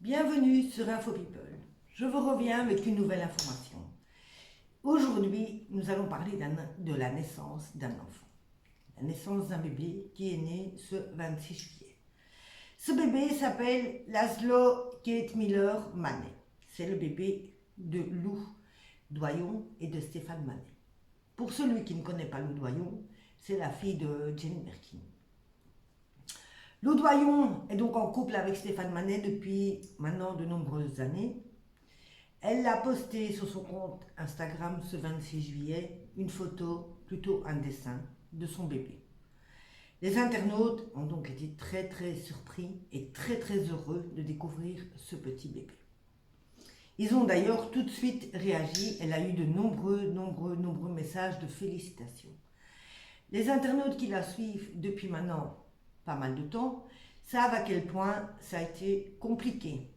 Bienvenue sur Info People. Je vous reviens avec une nouvelle information. Aujourd'hui, nous allons parler de la naissance d'un enfant. La naissance d'un bébé qui est né ce 26 juillet. Ce bébé s'appelle Laszlo Kate Miller Manet. C'est le bébé de Lou Doyon et de Stéphane Manet. Pour celui qui ne connaît pas Lou Doyon, c'est la fille de Jane Birkin. Lou Doyon est donc en couple avec Stéphane Manet depuis maintenant de nombreuses années. Elle l'a posté sur son compte Instagram ce 26 juillet, une photo, plutôt un dessin, de son bébé. Les internautes ont donc été très surpris et très heureux de découvrir ce petit bébé. Ils ont d'ailleurs tout de suite réagi, elle a eu de nombreux messages de félicitations. Les internautes qui la suivent depuis maintenant pas mal de temps savent à quel point ça a été compliqué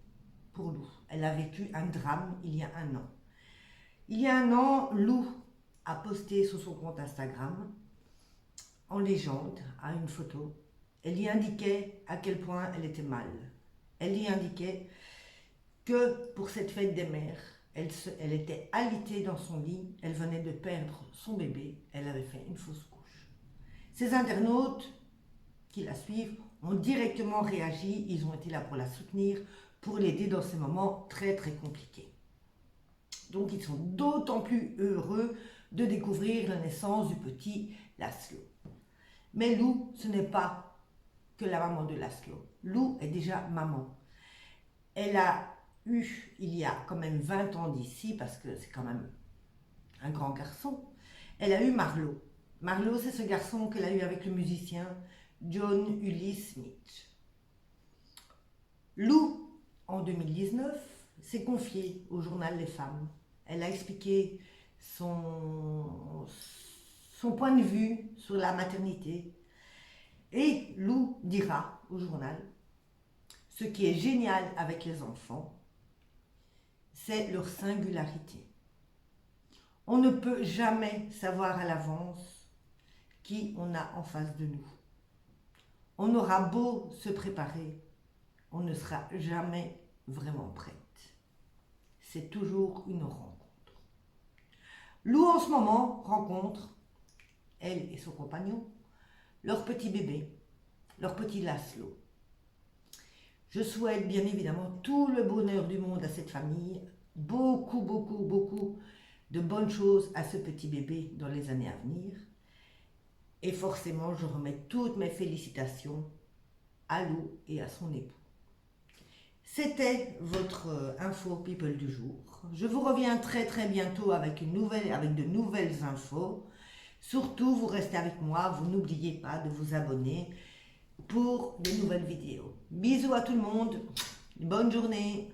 pour Lou. Elle a vécu un drame il y a un an. Il y a un an, Lou a posté sur son compte Instagram, en légende, à une photo, elle y indiquait à quel point elle était mal. Elle y indiquait que pour cette fête des mères, elle était alitée dans son lit, elle venait de perdre son bébé, elle avait fait une fausse couche. Ces internautes qui la suivent ont directement réagi, ils ont été là pour la soutenir, pour l'aider dans ces moments très compliqués. Donc ils sont d'autant plus heureux de découvrir la naissance du petit Laszlo. Mais Lou, ce n'est pas que la maman de Laszlo. Lou est déjà maman. Elle a eu, il y a quand même 20 ans d'ici, parce que c'est quand même un grand garçon, elle a eu Marlo. Marlo, c'est ce garçon qu'elle a eu avec le musicien John Ulysse Smith. Lou, en 2019, s'est confiée au journal Les Femmes. Elle a expliqué son point de vue sur la maternité. Et Lou dira au journal, ce qui est génial avec les enfants, c'est leur singularité. On ne peut jamais savoir à l'avance qui on a en face de nous. On aura beau se préparer, on ne sera jamais vraiment prête. C'est toujours une rencontre. Lou en ce moment rencontre, elle et son compagnon, leur petit bébé, leur petit Laszlo. Je souhaite bien évidemment tout le bonheur du monde à cette famille, beaucoup de bonnes choses à ce petit bébé dans les années à venir. Et forcément, je remets toutes mes félicitations à Lou et à son époux. C'était votre Info People du jour. Je vous reviens très bientôt avec de nouvelles infos. Surtout, vous restez avec moi, vous n'oubliez pas de vous abonner pour de nouvelles vidéos. Bisous à tout le monde, bonne journée.